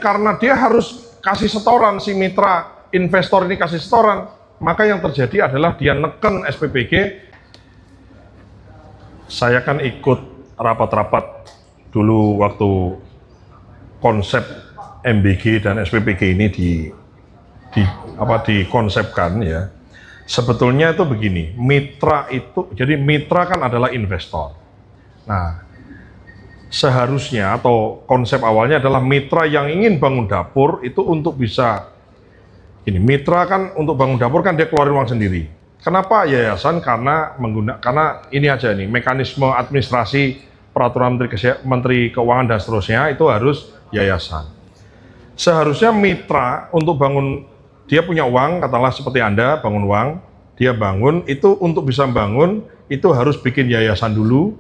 karena dia harus kasih setoran, si mitra investor ini kasih setoran, maka yang terjadi adalah dia neken SPPG. Saya kan ikut rapat-rapat dulu waktu konsep MBG dan SPPG ini dikonsepkan ya. Sebetulnya itu begini, mitra itu, jadi mitra kan adalah investor. Nah, seharusnya atau konsep awalnya adalah mitra yang ingin bangun dapur itu untuk bisa, ini mitra kan untuk bangun dapur kan dia keluarin uang sendiri. Kenapa yayasan? Karena ini aja nih, mekanisme administrasi peraturan Menteri Keuangan dan seterusnya itu harus yayasan. Seharusnya mitra untuk bangun, dia punya uang, katakanlah seperti Anda bangun uang, dia bangun, itu untuk bisa bangun, itu harus bikin yayasan dulu,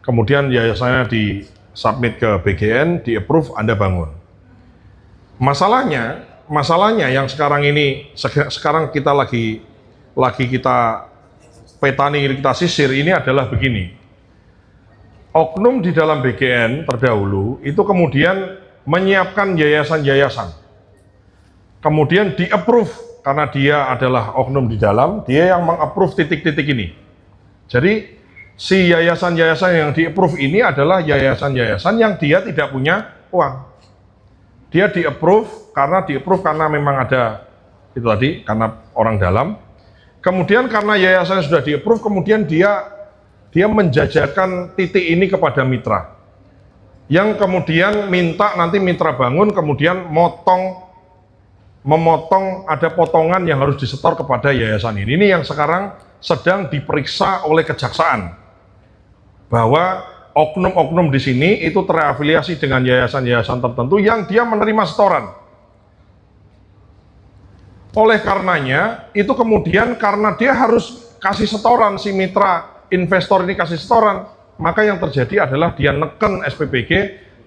kemudian yayasannya di-submit ke BGN, di-approve, Anda bangun. Masalahnya yang sekarang ini, sekarang kita lagi kita petani, kita sisir, ini adalah begini. Oknum di dalam BGN terdahulu, itu kemudian menyiapkan yayasan-yayasan. Kemudian di-approve, karena dia adalah oknum di dalam, dia yang meng-approve titik-titik ini. Jadi, si yayasan-yayasan yang di-approve ini adalah yayasan-yayasan yang dia tidak punya uang. Dia di-approve karena memang ada, itu tadi, karena orang dalam. Kemudian karena yayasannya sudah di-approve, kemudian dia menjajakan titik ini kepada mitra. Yang kemudian minta nanti mitra bangun, kemudian memotong ada potongan yang harus disetor kepada yayasan ini. Ini yang sekarang sedang diperiksa oleh kejaksaan, bahwa oknum-oknum di sini itu terafiliasi dengan yayasan-yayasan tertentu yang dia menerima setoran. Oleh karenanya itu kemudian karena dia harus kasih setoran, si mitra investor ini kasih setoran, maka yang terjadi adalah dia neken SPPG.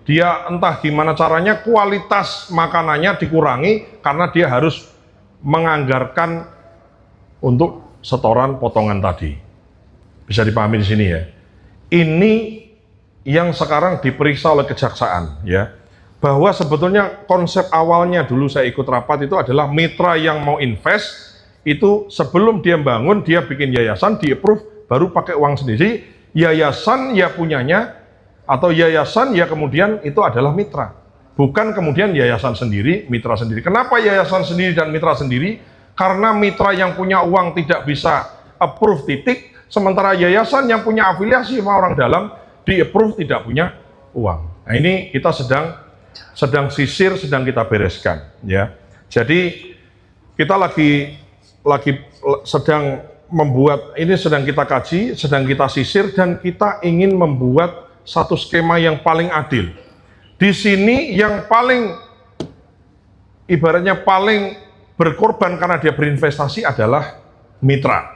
Dia entah gimana caranya kualitas makanannya dikurangi karena dia harus menganggarkan untuk setoran potongan tadi. Bisa dipahami di sini ya. Ini yang sekarang diperiksa oleh kejaksaan ya. Bahwa sebetulnya konsep awalnya dulu saya ikut rapat itu adalah mitra yang mau invest itu sebelum dia bangun dia bikin yayasan, di-approve, baru pakai uang sendiri. Yayasan ya punyanya, atau yayasan ya kemudian itu adalah mitra, bukan kemudian yayasan sendiri, mitra sendiri. Kenapa yayasan sendiri dan mitra sendiri? Karena mitra yang punya uang tidak bisa approve titik, sementara yayasan yang punya afiliasi sama orang dalam di approve tidak punya uang. Nah ini kita sedang sisir, sedang kita bereskan ya. Jadi kita lagi sedang membuat, ini sedang kita kaji, sedang kita sisir, dan kita ingin membuat satu skema yang paling adil. Di sini yang paling, ibaratnya paling berkorban karena dia berinvestasi adalah mitra.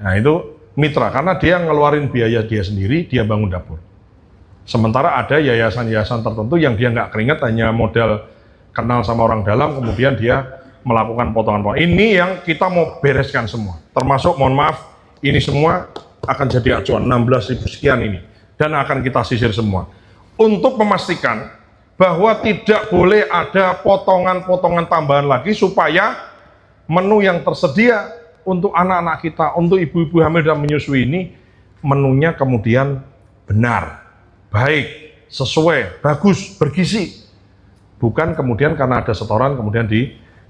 Nah itu mitra, karena dia ngeluarin biaya dia sendiri, dia bangun dapur. Sementara ada yayasan-yayasan tertentu yang dia nggak keringat, hanya modal kenal sama orang dalam, kemudian dia melakukan potongan-potongan. Ini yang kita mau bereskan semua. Termasuk, mohon maaf, ini semua akan jadi acuan, 16.000 sekian ini. Dan akan kita sisir semua untuk memastikan bahwa tidak boleh ada potongan-potongan tambahan lagi, supaya menu yang tersedia untuk anak-anak kita, untuk ibu-ibu hamil dan menyusui ini, menunya kemudian benar, baik, sesuai, bagus, bergizi, bukan kemudian karena ada setoran kemudian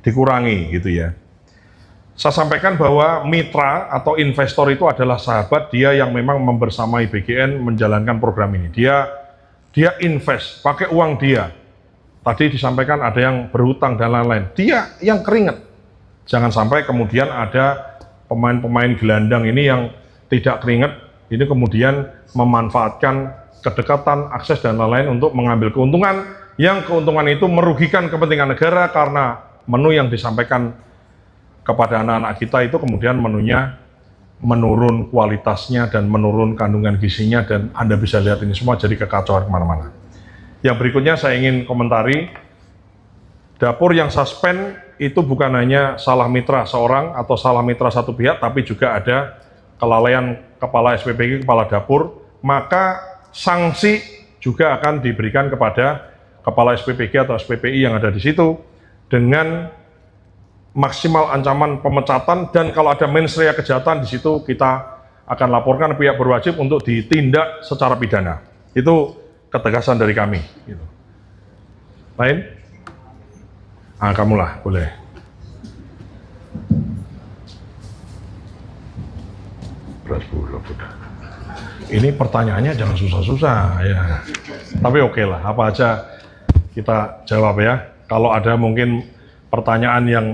dikurangi gitu ya. Saya sampaikan bahwa mitra atau investor itu adalah sahabat, dia yang memang membersamai BGN menjalankan program ini. Dia invest, pakai uang dia. Tadi disampaikan ada yang berhutang dan lain-lain. Dia yang keringet. Jangan sampai kemudian ada pemain-pemain gelandang ini yang tidak keringet, ini kemudian memanfaatkan kedekatan, akses dan lain-lain untuk mengambil keuntungan, yang keuntungan itu merugikan kepentingan negara karena menu yang disampaikan kepada anak-anak kita itu kemudian menunya menurun kualitasnya dan menurun kandungan gizinya, dan Anda bisa lihat ini semua jadi kekacauan kemana-mana. Yang berikutnya saya ingin komentari, dapur yang suspend itu bukan hanya salah mitra seorang atau salah mitra satu pihak, tapi juga ada kelalaian kepala SPPG, kepala dapur, maka sanksi juga akan diberikan kepada kepala SPPG atau SPPI yang ada di situ dengan maksimal ancaman pemecatan, dan kalau ada mens rea kejahatan di situ kita akan laporkan pihak berwajib untuk ditindak secara pidana. Itu ketegasan dari kami. Gitu. Lain? Kamulah, boleh. Ini pertanyaannya jangan susah-susah ya. Tapi oke lah, apa aja kita jawab ya. Kalau ada mungkin pertanyaan yang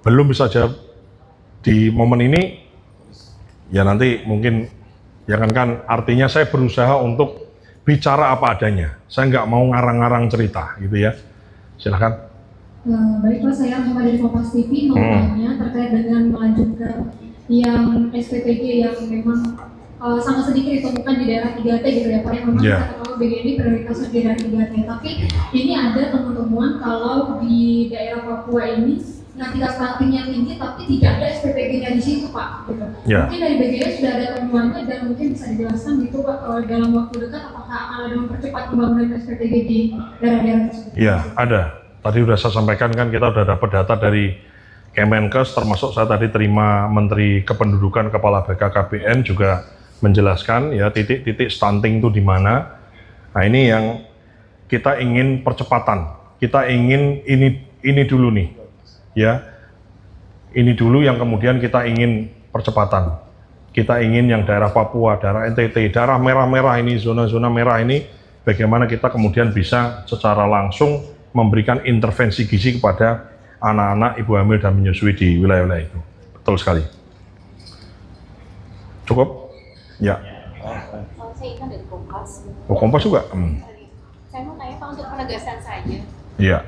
belum bisa jawab di momen ini, ya nanti mungkin jangankan, artinya saya berusaha untuk bicara apa adanya. Saya nggak mau ngarang-ngarang cerita gitu ya. Silakan. Baiklah, saya Rahma dari Kompas TV mau tanya terkait dengan melanjutkan yang SPPG yang memang sangat sedikit ditemukan di daerah 3T gitu ya Pak, yang memang kalau BGI prioritasnya di daerah 3T, tapi ini ada temuan-temuan kalau di daerah Papua ini yang tingkat stuntingnya tinggi tapi tidak ada SPPG-nya di situ Pak gitu. Mungkin dari BGI sudah ada temuannya dan mungkin bisa dijelaskan gitu Pak, dalam waktu dekat apakah akan ada mempercepat pembangunan SPPG di daerah-daerah tersebut? Ya, ada. Tadi sudah saya sampaikan kan, kita sudah dapat data dari Kemenkes, termasuk saya tadi terima Menteri Kependudukan, Kepala BKKBN juga menjelaskan ya titik-titik stunting itu di mana. Nah ini yang kita ingin percepatan, kita ingin ini dulu nih, ya ini dulu yang kemudian kita ingin percepatan. Kita ingin yang daerah Papua, daerah NTT, daerah merah-merah ini, zona-zona merah ini, bagaimana kita kemudian bisa secara langsung memberikan intervensi gizi kepada anak-anak, ibu hamil dan menyusui di wilayah-wilayah itu. Betul sekali. Cukup? Ya. Saya Ika dari Kompas. Oh, Kompas juga? Saya mau tanya Pak untuk penegasan saja. Iya.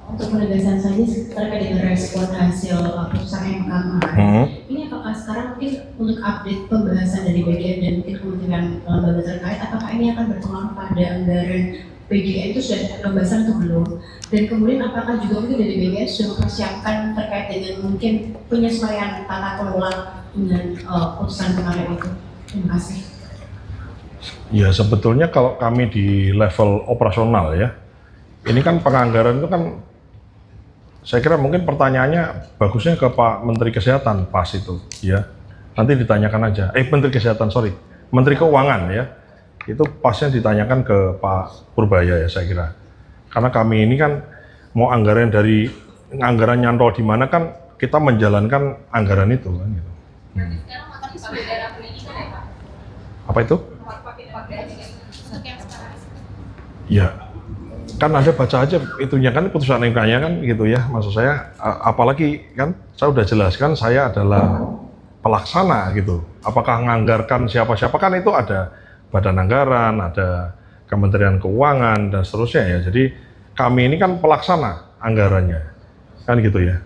Untuk penegasan saja terkait dengan respon hasil putusan MK kemarin, ini apakah sekarang mungkin untuk update pembahasan dari BGN dan mungkin kementerian lembaga terkait, apakah ini akan berpengaruh pada anggaran BGN itu sudah pembahasan atau belum? Dan kemudian apakah juga mungkin dari BGN sudah mempersiapkan terkait dengan mungkin penyesuaian tata kelola dengan putusan kemarin itu? Terima kasih. Ya sebetulnya kalau kami di level operasional ya, ini kan penganggaran itu kan, saya kira mungkin pertanyaannya bagusnya ke Pak Menteri Kesehatan pas itu ya. Nanti ditanyakan aja, Menteri Kesehatan sorry, Menteri Keuangan ya. Itu pasnya ditanyakan ke Pak Purbaya ya saya kira. Karena kami ini kan mau anggaran dari anggaran nyantol di mana kan kita menjalankan anggaran itu kan gitu. Sekarang akan dipakai daerah pendidikan ya Pak? Apa itu? Untuk yang sekarang. Ya, kan Anda baca aja itunya kan, putusan MK-nya kan gitu ya. Maksud saya, apalagi kan saya udah jelaskan saya adalah pelaksana gitu. Apakah menganggarkan siapa-siapa kan itu ada Badan Anggaran, ada Kementerian Keuangan dan seterusnya ya. Jadi kami ini kan pelaksana anggarannya kan gitu ya.